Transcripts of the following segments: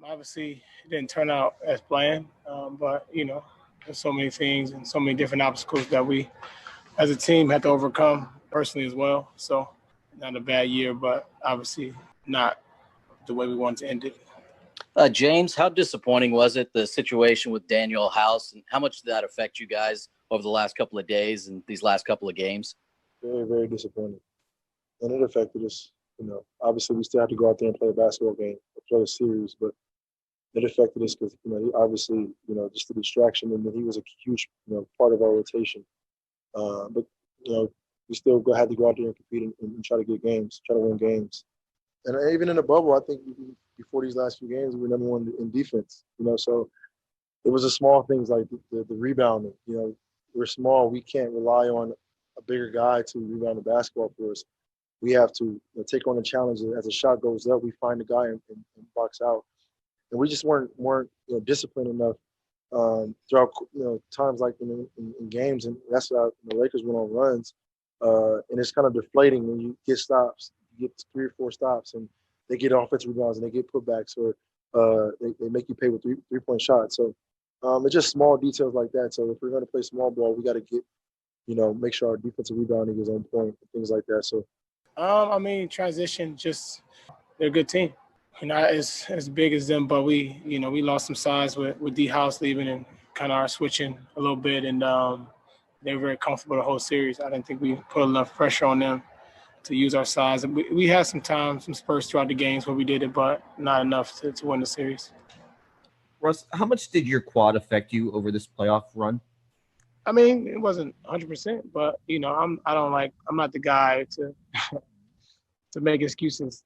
Obviously, it didn't turn out as planned, but, there's so many things and so many different obstacles that we, as a team, had to overcome personally as well. So not a bad year, but obviously not the way we wanted to end it. James, how disappointing was it, the situation with Daniel House, and how much did that affect you guys over the last couple of days and these last couple of games? Very, very disappointing. And it affected us. Obviously we still have to go out there and play a basketball game, or play a series, but it affected us because, he obviously, just the distraction, and then he was a huge, part of our rotation. But, we still had to go out there and compete and try to get games, try to win games. And even in the bubble, I think before these last few games, we were number one in defense, so it was the small things like the rebounding. We're small. We can't rely on a bigger guy to rebound the basketball for us. We have to take on the challenge. As the shot goes up, we find the guy and box out. And we just weren't disciplined enough throughout times like in games, and that's how the Lakers went on runs. And it's kind of deflating when you get stops, you get 3 or 4 stops, and they get offensive rebounds and they get putbacks, or they make you pay with three-point shots. So it's just small details like that. So if we're going to play small ball, we got to get make sure our defensive rebounding is on point and things like that. So. Transition, they're a good team. Not as big as them, but we lost some size with D House leaving and kind of our switching a little bit, and they were very comfortable the whole series. I didn't think we put enough pressure on them to use our size. And we had some spurts throughout the games where we did it, but not enough to win the series. Russ, how much did your quad affect you over this playoff run? It wasn't 100%, but I'm not the guy to to make excuses.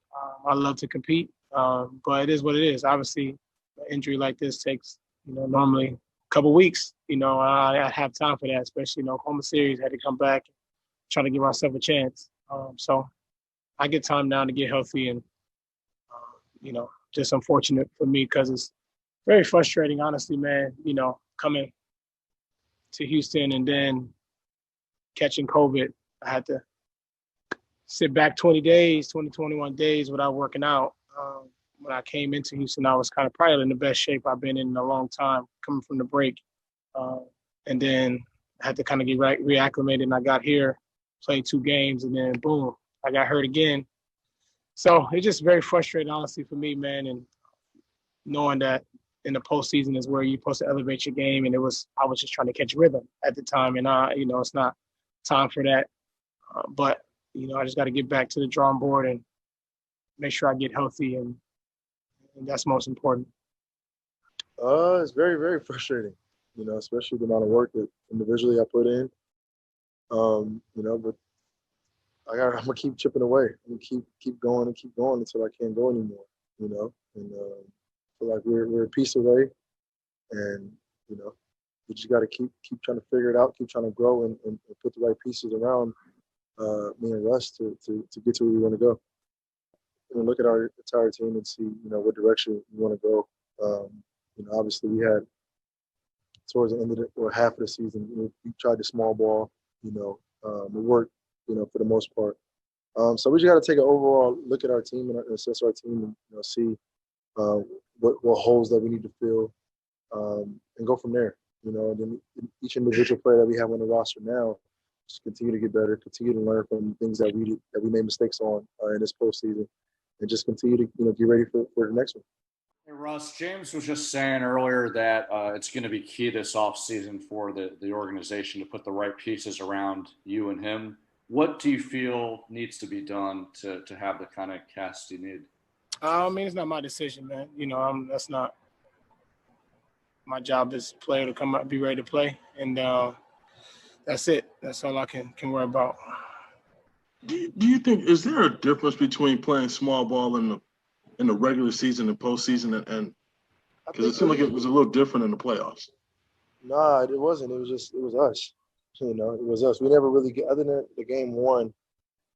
I love to compete, but it is what it is. Obviously, an injury like this takes normally a couple weeks. I have time for that, especially Oklahoma series. Had to come back, trying to give myself a chance. So I get time now to get healthy, and just unfortunate for me because it's very frustrating, honestly, man. Coming to Houston and then catching COVID. I had to sit back 21 days without working out. When I came into Houston, I was kind of probably in the best shape I've been in a long time coming from the break. And then I had to kind of get reacclimated, and I got here, played 2 games, and then boom, I got hurt again. So it's just very frustrating, honestly, for me, man, and knowing that in the postseason is where you're supposed to elevate your game, and I was just trying to catch rhythm at the time, and it's not time for that. But I just got to get back to the drawing board and make sure I get healthy, and that's most important. It's very, very frustrating, especially the amount of work that individually I put in. But I'm gonna keep chipping away. I'm gonna keep going until I can't go anymore. And I feel like we're a piece away, and we just got to keep trying to figure it out, keep trying to grow, and put the right pieces around me and Russ to get to where we want to go. Look at our entire team and see what direction we want to go. Obviously we had towards the end of half of the season, we tried the small ball. It worked, for the most part. So we just got to take an overall look at our team and assess our team, and see what holes that we need to fill, and go from there. And then each individual player that we have on the roster now, just continue to get better, continue to learn from things that we made mistakes on in this postseason, and just continue to get ready for the next one. Hey, Russ, James was just saying earlier that it's going to be key this offseason for the organization to put the right pieces around you and him. What do you feel needs to be done to have the kind of cast you need? It's not my decision, man. That's not my job as a player to come out, be ready to play, and that's it. That's all I can worry about. Do you think, is there a difference between playing small ball in the regular season and postseason, and because it seemed like it was a little different in the playoffs? Nah, it wasn't. It was us. It was us. We never really, other than the game 1,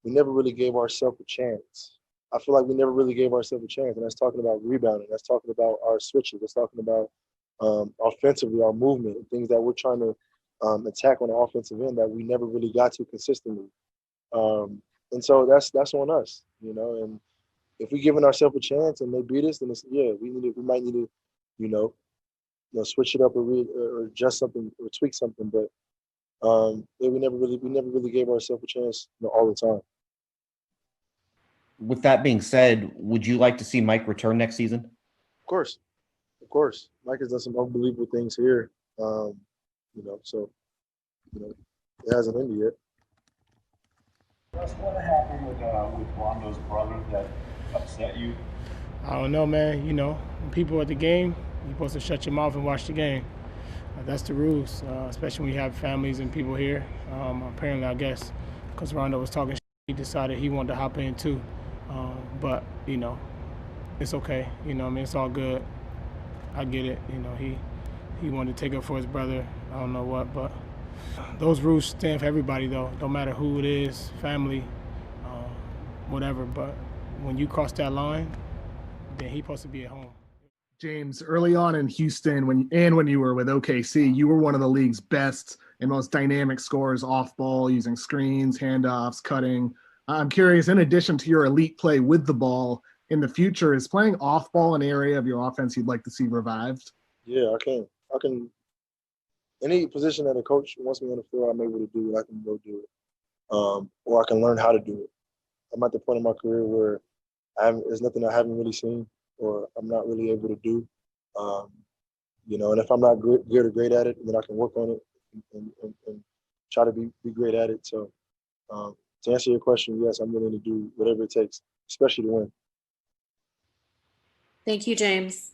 we never really gave ourselves a chance. I feel like we never really gave ourselves a chance, and that's talking about rebounding. That's talking about our switches. That's talking about offensively, our movement, and things that we're trying to attack on the offensive end that we never really got to consistently. And so that's on us, and if we giving ourselves a chance and they beat us, then it's, we might need to, switch it up or adjust something or tweak something. But we never really gave ourselves a chance, all the time. With that being said, would you like to see Mike return next season? Of course. Mike has done some unbelievable things here. So it hasn't ended yet. What happened with Rondo's brother that upset you? I don't know, man. When people at the game, you're supposed to shut your mouth and watch the game. That's the rules, especially when you have families and people here. Apparently, I guess, because Rondo was talking, he decided he wanted to hop in too. But, it's okay. It's all good. I get it. He wanted to take up for his brother. I don't know what, but those rules stand for everybody, though. Don't matter who it is, family, whatever. But when you cross that line, then he's supposed to be at home. James, early on in Houston, when you were with OKC, you were one of the league's best and most dynamic scorers off ball, using screens, handoffs, cutting. I'm curious, in addition to your elite play with the ball, in the future, is playing off ball an area of your offense you'd like to see revived? Yeah, I can. Any position that a coach wants me on the floor, I'm able to do it. I can go do it, or I can learn how to do it. I'm at the point in my career where there's nothing I haven't really seen, or I'm not really able to do. And if I'm not good or great at it, then I can work on it and try to be great at it. So to answer your question, yes, I'm willing to do whatever it takes, especially to win. Thank you, James.